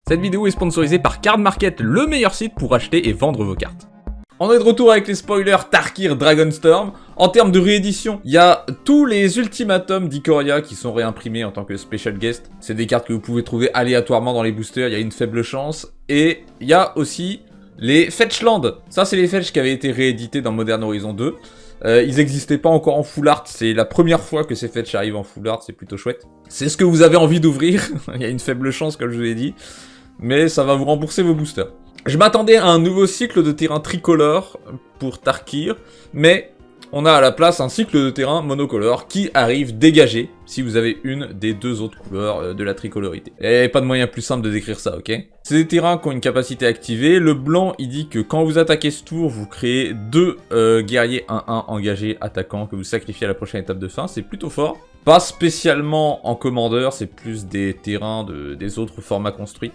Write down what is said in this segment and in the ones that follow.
Cette vidéo est sponsorisée par Card Market, le meilleur site pour acheter et vendre vos cartes. On est de retour avec les spoilers Tarkir Dragonstorm. En termes de réédition, il y a tous les ultimatums d'Ikoria qui sont réimprimés en tant que special guest. C'est des cartes que vous pouvez trouver aléatoirement dans les boosters, il y a une faible chance. Et il y a aussi les Fetchland. Ça, c'est les fetch qui avaient été réédités dans Modern Horizon 2. Ils n'existaient pas encore en full art, c'est la première fois que ces fetch arrivent en full art, c'est plutôt chouette. C'est ce que vous avez envie d'ouvrir, il y a une faible chance comme je vous l'ai dit, mais ça va vous rembourser vos boosters. Je m'attendais à un nouveau cycle de terrain tricolore pour Tarkir, mais on a à la place un cycle de terrain monocolore qui arrive dégagé si vous avez une des deux autres couleurs de la tricolorité. Et pas de moyen plus simple de décrire ça, ok? C'est des terrains qui ont une capacité activée. Le blanc, il dit que quand vous attaquez ce tour, vous créez deux guerriers 1-1 engagés attaquants que vous sacrifiez à la prochaine étape de fin. C'est plutôt fort. Pas spécialement en commandeur, c'est plus des terrains des autres formats construits.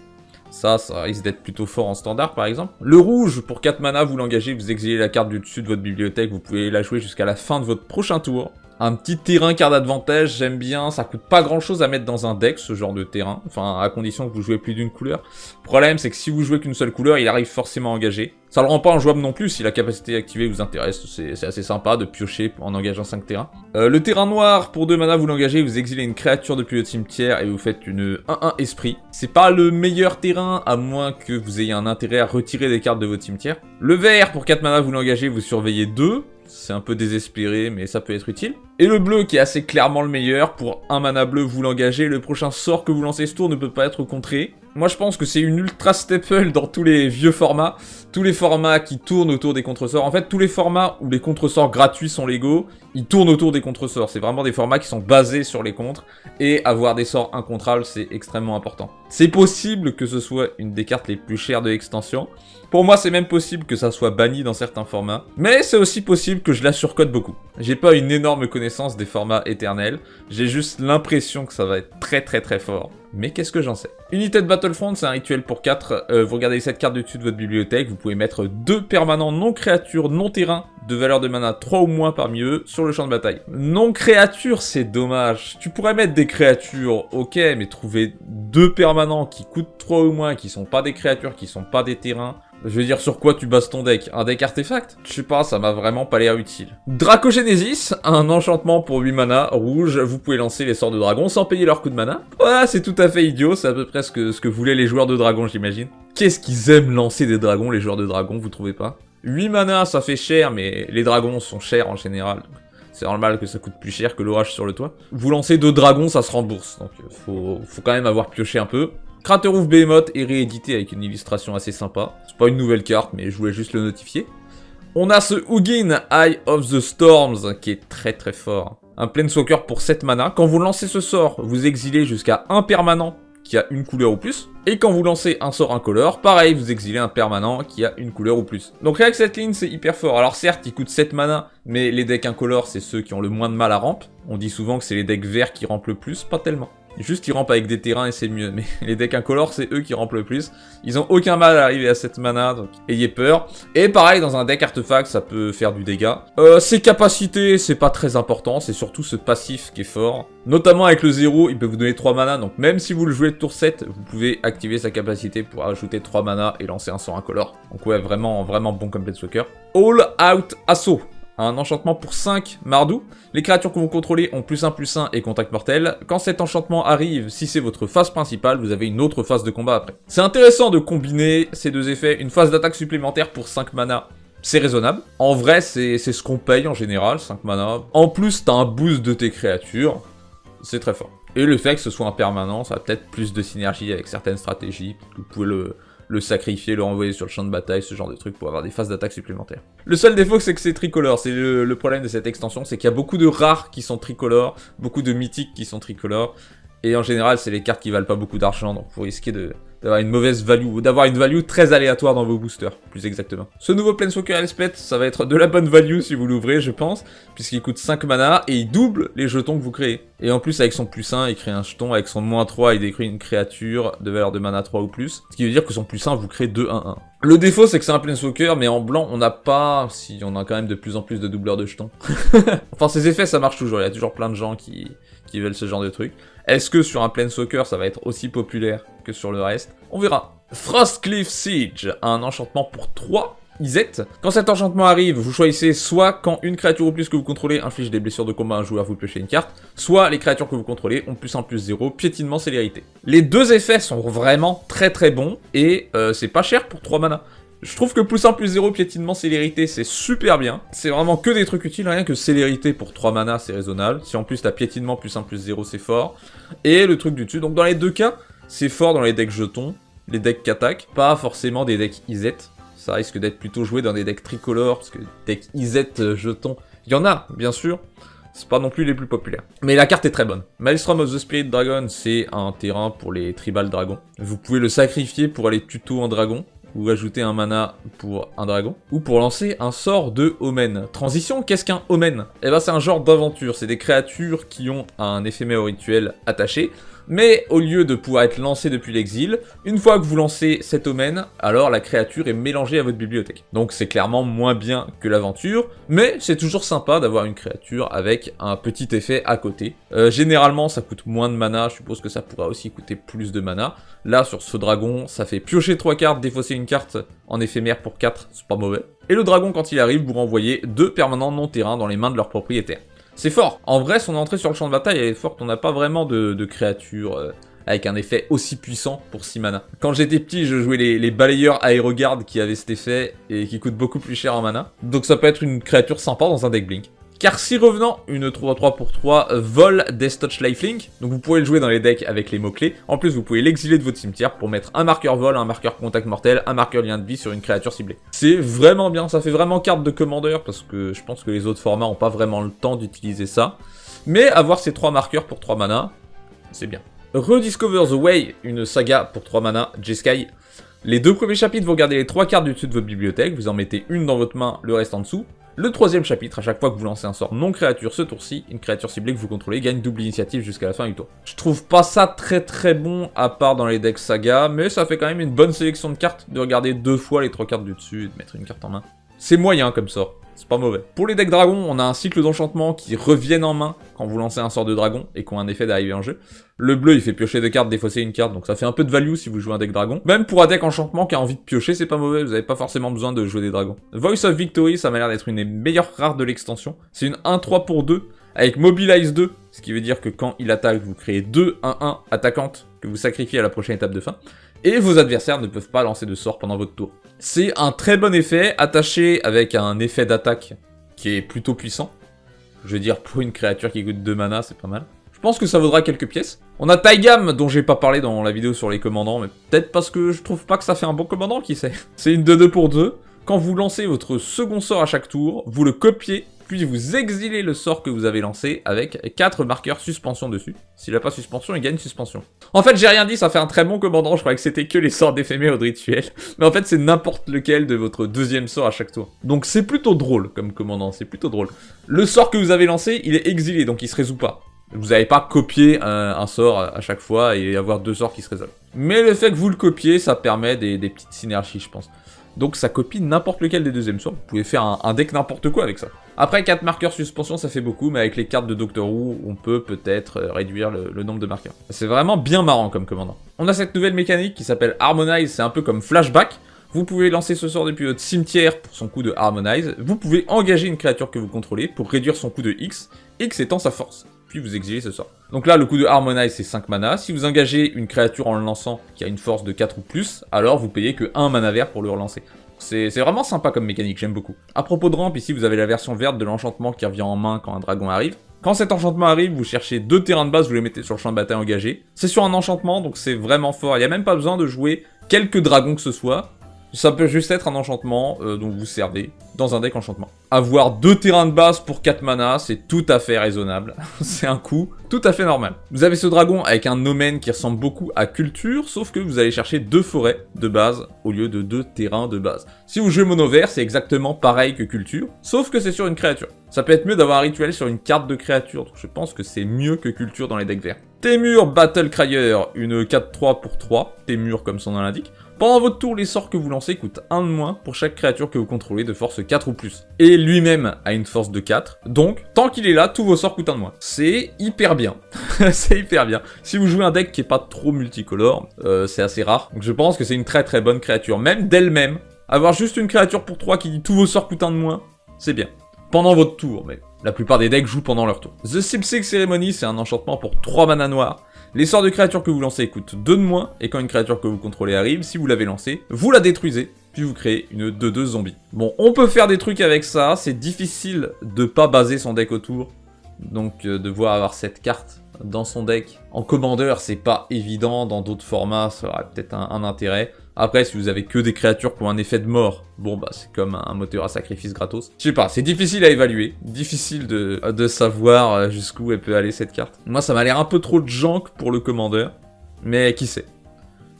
Ça risque d'être plutôt fort en standard par exemple. Le rouge, pour 4 mana, vous l'engagez, vous exilez la carte du dessus de votre bibliothèque, vous pouvez la jouer jusqu'à la fin de votre prochain tour. Un petit terrain carte d'avantage, j'aime bien, ça coûte pas grand chose à mettre dans un deck ce genre de terrain, enfin à condition que vous jouez plus d'une couleur. Le problème c'est que si vous jouez qu'une seule couleur, il arrive forcément engagé. Ça le rend pas injouable non plus si la capacité activée vous intéresse, c'est assez sympa de piocher en engageant 5 terrains. Le terrain noir, pour 2 mana vous l'engagez, vous exilez une créature depuis le cimetière et vous faites une 1-1 esprit. C'est pas le meilleur terrain à moins que vous ayez un intérêt à retirer des cartes de votre cimetière. Le vert, pour 4 mana vous l'engagez, vous surveillez 2. C'est un peu désespéré, mais ça peut être utile. Et le bleu, qui est assez clairement le meilleur. Pour 1 mana bleu, vous l'engagez. Le prochain sort que vous lancez ce tour ne peut pas être contré. Moi, je pense que c'est une ultra staple dans tous les vieux formats. Tous les formats qui tournent autour des contresorts. En fait, tous les formats où les contresorts gratuits sont légaux, ils tournent autour des contresorts. C'est vraiment des formats qui sont basés sur les contres. Et avoir des sorts incontrables, c'est extrêmement important. C'est possible que ce soit une des cartes les plus chères de l'extension. Pour moi, c'est même possible que ça soit banni dans certains formats. Mais c'est aussi possible que je la surcote beaucoup. J'ai pas une énorme connaissance des formats éternels. J'ai juste l'impression que ça va être très fort. Mais qu'est-ce que j'en sais? Unité de Battlefront, c'est un rituel pour 4. Vous regardez cette carte du dessus de votre bibliothèque. Vous pouvez mettre 2 permanents non créatures, non terrain, de valeur de mana 3 ou moins parmi eux, sur le champ de bataille. Non créatures, c'est dommage. Tu pourrais mettre des créatures, ok, mais trouver 2 permanents qui coûtent 3 ou moins, qui sont pas des créatures, qui sont pas des terrains... Je veux dire, sur quoi tu bases ton deck? Un deck artefact? Je sais pas, ça m'a vraiment pas l'air utile. Dracogenesis, un enchantement pour 8 mana, rouge, vous pouvez lancer les sorts de dragon sans payer leur coup de mana. Voilà, c'est tout à fait idiot, c'est à peu près ce que voulaient les joueurs de dragon, j'imagine. Qu'est-ce qu'ils aiment lancer des dragons, les joueurs de dragon, vous trouvez pas? 8 mana, ça fait cher, mais les dragons sont chers en général. C'est normal que ça coûte plus cher que l'orage sur le toit. Vous lancez 2 dragons, ça se rembourse, donc faut quand même avoir pioché un peu. Craterhoof Behemoth est réédité avec une illustration assez sympa. C'est pas une nouvelle carte, mais je voulais juste le notifier. On a ce Hugin, Eye of the Storms, qui est très fort. Un Planeswalker pour 7 mana. Quand vous lancez ce sort, vous exilez jusqu'à un permanent qui a une couleur ou plus. Et quand vous lancez un sort incolore, pareil, vous exilez un permanent qui a une couleur ou plus. Donc rien que cette ligne, c'est hyper fort. Alors certes, il coûte 7 mana, mais les decks incolores, c'est ceux qui ont le moins de mal à ramp. On dit souvent que c'est les decks verts qui rampent le plus, pas tellement. Juste ils rampent avec des terrains et c'est mieux, mais les decks incolores c'est eux qui rampent le plus. Ils ont aucun mal à arriver à 7 mana, donc ayez peur. Et pareil, dans un deck artefact, ça peut faire du dégât. Ses capacités, c'est pas très important, c'est surtout ce passif qui est fort. Notamment avec le 0, il peut vous donner 3 mana, donc même si vous le jouez de tour 7, vous pouvez activer sa capacité pour ajouter 3 mana et lancer un sort incolore. Donc ouais, vraiment bon comme Planeswalker. All Out Assaut. Un enchantement pour 5 Mardou. Les créatures que vous contrôlez ont +1/+1 et contact mortel. Quand cet enchantement arrive, si c'est votre phase principale, vous avez une autre phase de combat après. C'est intéressant de combiner ces deux effets. Une phase d'attaque supplémentaire pour 5 mana, c'est raisonnable. En vrai, c'est ce qu'on paye en général, 5 mana. En plus, t'as un boost de tes créatures. C'est très fort. Et le fait que ce soit un permanent, ça a peut-être plus de synergie avec certaines stratégies. Vous pouvez le sacrifier, le renvoyer sur le champ de bataille, ce genre de trucs pour avoir des phases d'attaque supplémentaires. Le seul défaut, c'est que c'est tricolore. C'est le problème de cette extension, c'est qu'il y a beaucoup de rares qui sont tricolores, beaucoup de mythiques qui sont tricolores, et en général, c'est les cartes qui valent pas beaucoup d'argent, donc vous risquez d'avoir une mauvaise value, ou d'avoir une value très aléatoire dans vos boosters, plus exactement. Ce nouveau Planeswalker Elspeth, ça va être de la bonne value si vous l'ouvrez, je pense, puisqu'il coûte 5 mana, et il double les jetons que vous créez. Et en plus, avec son +1, il crée un jeton, avec son -3, il décrit une créature de valeur de mana 3 ou plus, ce qui veut dire que son +1 vous crée 2/1/1. Le défaut, c'est que c'est un Planeswalker, mais en blanc, on n'a pas... Si, on a quand même de plus en plus de doubleurs de jetons. Enfin, ces effets, ça marche toujours, il y a toujours plein de gens qui veulent ce genre de truc. Est-ce que sur un Planeswalker, ça va être aussi populaire que sur le reste? On verra. Frostcliff Siege, un enchantement pour 3 Izet. Quand cet enchantement arrive, vous choisissez soit quand une créature ou plus que vous contrôlez inflige des blessures de combat à un joueur, vous piochez une carte, soit les créatures que vous contrôlez ont +1/+0, piétinement, célérité. Les deux effets sont vraiment très bons, et c'est pas cher pour 3 mana. Je trouve que +1/+0, piétinement, célérité, c'est super bien. C'est vraiment que des trucs utiles, rien que célérité pour 3 mana, c'est raisonnable. Si en plus t'as piétinement +1/+0, c'est fort. Et le truc du dessus, donc dans les deux cas, c'est fort dans les decks jetons, les decks qu'attaquent, pas forcément des decks Izet. Ça risque d'être plutôt joué dans des decks tricolores, parce que des decks Izet jetons, il y en a, bien sûr. C'est pas non plus les plus populaires. Mais la carte est très bonne. Maelstrom of the Spirit Dragon, c'est un terrain pour les tribal dragons. Vous pouvez le sacrifier pour aller tuto en dragon, ou ajouter un mana pour un dragon, ou pour lancer un sort de Omen. Transition, qu'est-ce qu'un Omen? Eh ben c'est un genre d'aventure, c'est des créatures qui ont un éphémère rituel attaché, mais au lieu de pouvoir être lancé depuis l'exil, une fois que vous lancez cet Omen, alors la créature est mélangée à votre bibliothèque. Donc c'est clairement moins bien que l'aventure, mais c'est toujours sympa d'avoir une créature avec un petit effet à côté. Généralement ça coûte moins de mana, je suppose que ça pourra aussi coûter plus de mana. Là sur ce dragon, ça fait piocher 3 cartes, défausser une carte en éphémère pour 4, c'est pas mauvais. Et le dragon quand il arrive, vous renvoyez 2 permanents non-terrain dans les mains de leur propriétaire. C'est fort. En vrai, son entrée sur le champ de bataille, elle est forte. On n'a pas vraiment de créatures avec un effet aussi puissant pour 6 mana. Quand j'étais petit, je jouais les balayeurs aérogarde qui avaient cet effet et qui coûtent beaucoup plus cher en mana. Donc ça peut être une créature sympa dans un deck Blink. Carcy Revenant, une 3/3 pour 3, vol Death Touch Lifelink. Donc vous pouvez le jouer dans les decks avec les mots-clés. En plus, vous pouvez l'exiler de votre cimetière pour mettre un marqueur vol, un marqueur contact mortel, un marqueur lien de vie sur une créature ciblée. C'est vraiment bien, ça fait vraiment carte de commandeur parce que je pense que les autres formats n'ont pas vraiment le temps d'utiliser ça. Mais avoir ces 3 marqueurs pour 3 mana, c'est bien. Rediscover the Way, une saga pour 3 mana, Jeskai. Les 2 premiers chapitres, vous regardez les 3 cartes du dessus de votre bibliothèque, vous en mettez une dans votre main, le reste en dessous. Le 3e chapitre, à chaque fois que vous lancez un sort non-créature ce tour-ci, une créature ciblée que vous contrôlez gagne double initiative jusqu'à la fin du tour. Je trouve pas ça très bon, à part dans les decks saga, mais ça fait quand même une bonne sélection de cartes, de regarder 2 fois les 3 cartes du dessus et de mettre une carte en main. C'est moyen comme sort, c'est pas mauvais. Pour les decks dragons, on a un cycle d'enchantement qui reviennent en main quand vous lancez un sort de dragon et qui ont un effet d'arrivée en jeu. Le bleu, il fait piocher 2 cartes, défausser une carte, donc ça fait un peu de value si vous jouez un deck dragon. Même pour un deck enchantement qui a envie de piocher, c'est pas mauvais, vous avez pas forcément besoin de jouer des dragons. Voice of Victory, ça m'a l'air d'être une des meilleures rares de l'extension. C'est une 1/3 pour 2, avec Mobilize 2, ce qui veut dire que quand il attaque, vous créez 2 1/1 attaquantes que vous sacrifiez à la prochaine étape de fin. Et vos adversaires ne peuvent pas lancer de sort pendant votre tour. C'est un très bon effet, attaché avec un effet d'attaque qui est plutôt puissant. Je veux dire, pour une créature qui coûte 2 mana, c'est pas mal. Je pense que ça vaudra quelques pièces. On a Taigam, dont j'ai pas parlé dans la vidéo sur les commandants, mais peut-être parce que je trouve pas que ça fait un bon commandant, qui sait. C'est une 2/2 pour 2. Quand vous lancez votre second sort à chaque tour, vous le copiez, puis vous exilez le sort que vous avez lancé avec 4 marqueurs suspension dessus. S'il a pas suspension, il gagne suspension. En fait, j'ai rien dit, ça fait un très bon commandant, je croyais que c'était que les sorts d'éphémère ou de rituel. Mais en fait, c'est n'importe lequel de votre 2e sort à chaque tour. Donc c'est plutôt drôle comme commandant, c'est plutôt drôle. Le sort que vous avez lancé, il est exilé, donc il se résout pas. Vous n'avez pas copié un sort à chaque fois et avoir 2 sorts qui se résolvent. Mais le fait que vous le copiez, ça permet des petites synergies, je pense. Donc ça copie n'importe lequel des 2e sorts, vous pouvez faire un deck n'importe quoi avec ça. Après 4 marqueurs suspension ça fait beaucoup, mais avec les cartes de Doctor Who, on peut peut-être réduire le nombre de marqueurs. C'est vraiment bien marrant comme commandant. On a cette nouvelle mécanique qui s'appelle Harmonize, c'est un peu comme Flashback. Vous pouvez lancer ce sort depuis votre cimetière pour son coup de Harmonize. Vous pouvez engager une créature que vous contrôlez pour réduire son coup de X, X étant sa force. Puis vous exilez ce sort. Donc là, le coup de Harmonize, c'est 5 mana. Si vous engagez une créature en le lançant qui a une force de 4 ou plus, alors vous payez que 1 mana vert pour le relancer. C'est vraiment sympa comme mécanique, j'aime beaucoup. À propos de rampe, ici vous avez la version verte de l'enchantement qui revient en main quand un dragon arrive. Quand cet enchantement arrive, vous cherchez 2 terrains de base, vous les mettez sur le champ de bataille engagé. C'est sur un enchantement, donc c'est vraiment fort. Il n'y a même pas besoin de jouer quelques dragons que ce soit. Ça peut juste être un enchantement dont vous servez dans un deck enchantement. Avoir 2 terrains de base pour 4 mana, c'est tout à fait raisonnable. C'est un coût tout à fait normal. Vous avez ce dragon avec un omen qui ressemble beaucoup à culture, sauf que vous allez chercher 2 forêts de base au lieu de 2 terrains de base. Si vous jouez mono vert, c'est exactement pareil que culture, sauf que c'est sur une créature. Ça peut être mieux d'avoir un rituel sur une carte de créature, donc je pense que c'est mieux que culture dans les decks verts. Témur Battle Crier, une 4-3 pour 3, Témur comme son nom l'indique. Pendant votre tour, les sorts que vous lancez coûtent 1 de moins pour chaque créature que vous contrôlez de force 4 ou plus. Et lui-même a une force de 4, donc tant qu'il est là, tous vos sorts coûtent 1 de moins. C'est hyper bien, c'est hyper bien. Si vous jouez un deck qui est pas trop multicolore, c'est assez rare, donc je pense que c'est une très très bonne créature, même d'elle-même. Avoir juste une créature pour 3 qui dit tous vos sorts coûtent 1 de moins, c'est bien. Pendant votre tour, mais la plupart des decks jouent pendant leur tour. The Sipsig Ceremony, c'est un enchantement pour 3 mana noirs. Les sorts de créatures que vous lancez coûtent 2 de moins, et quand une créature que vous contrôlez arrive, si vous l'avez lancée, vous la détruisez, puis vous créez une 2-2 zombie. Bon, on peut faire des trucs avec ça, c'est difficile de pas baser son deck autour, donc devoir avoir cette carte dans son deck. En commandeur, c'est pas évident, dans d'autres formats, ça aurait peut-être un intérêt. Après, si vous avez que des créatures qui ont un effet de mort, bon bah c'est comme un moteur à sacrifice gratos. Je sais pas, c'est difficile à évaluer, difficile de savoir jusqu'où elle peut aller cette carte. Moi ça m'a l'air un peu trop de junk pour le commandeur, mais qui sait.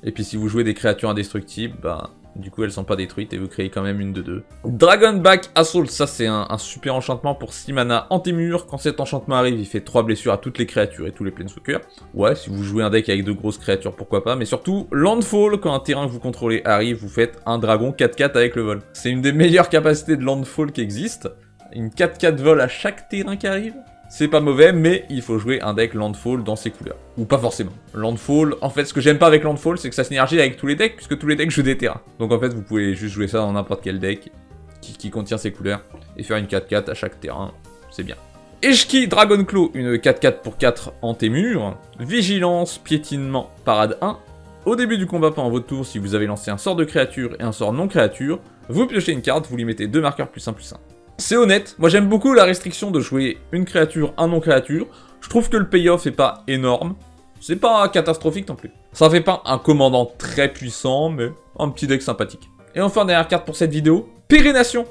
Et puis si vous jouez des créatures indestructibles, bah du coup elles sont pas détruites et vous créez quand même une 2-2. Dragonback Assault, ça c'est un super enchantement pour 6 mana anti-mur. Quand cet enchantement arrive, il fait 3 blessures à toutes les créatures et tous les planeswalkers. Ouais, si vous jouez un deck avec de grosses créatures, pourquoi pas. Mais surtout, Landfall, quand un terrain que vous contrôlez arrive, vous faites un dragon 4-4 avec le vol. C'est une des meilleures capacités de Landfall qui existe. Une 4-4 vol à chaque terrain qui arrive. C'est pas mauvais, mais il faut jouer un deck Landfall dans ses couleurs. Ou pas forcément. Landfall, en fait, ce que j'aime pas avec Landfall, c'est que ça synergie avec tous les decks, puisque tous les decks jouent des terrains. Donc en fait, vous pouvez juste jouer ça dans n'importe quel deck qui contient ses couleurs, et faire une 4-4 à chaque terrain, c'est bien. Eshki Dragonclaw, une 4-4 pour 4 en Témur. Vigilance, piétinement, parade 1. Au début du combat pendant votre tour, si vous avez lancé un sort de créature et un sort non créature, vous piochez une carte, vous lui mettez 2 marqueurs +1/+1. C'est honnête, moi j'aime beaucoup la restriction de jouer une créature, un non-créature. Je trouve que le payoff est pas énorme. C'est pas catastrophique non plus. Ça fait pas un commandant très puissant, mais un petit deck sympathique. Et enfin, dernière carte pour cette vidéo, Pérénation.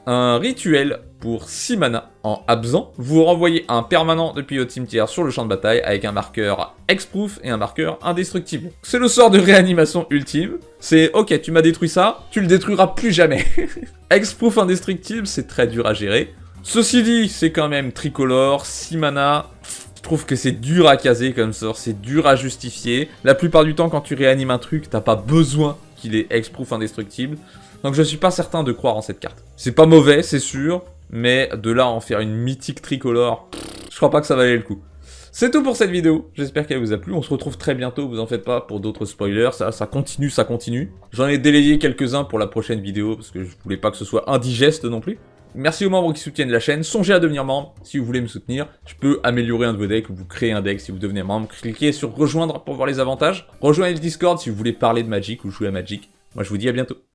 Un rituel pour 6 mana en absent. Vous renvoyez un permanent depuis votre cimetière sur le champ de bataille avec un marqueur Hexproof et un marqueur indestructible. C'est le sort de réanimation ultime. C'est ok, tu m'as détruit ça, tu le détruiras plus jamais. Hexproof indestructible, c'est très dur à gérer. Ceci dit, c'est quand même tricolore, 6 mana. Je trouve que c'est dur à caser comme sort, c'est dur à justifier. La plupart du temps, quand tu réanimes un truc, t'as pas besoin qu'il est Hexproof indestructible. Donc je suis pas certain de croire en cette carte. C'est pas mauvais, c'est sûr, mais de là à en faire une mythique tricolore, je crois pas que ça valait le coup. C'est tout pour cette vidéo, j'espère qu'elle vous a plu. On se retrouve très bientôt, vous en faites pas, pour d'autres spoilers. Ça continue. J'en ai délayé quelques-uns pour la prochaine vidéo, parce que je voulais pas que ce soit indigeste non plus. Merci aux membres qui soutiennent la chaîne, songez à devenir membre si vous voulez me soutenir. Je peux améliorer un de vos decks ou vous créer un deck si vous devenez membre. Cliquez sur rejoindre pour voir les avantages. Rejoignez le Discord si vous voulez parler de Magic ou jouer à Magic. Moi je vous dis à bientôt.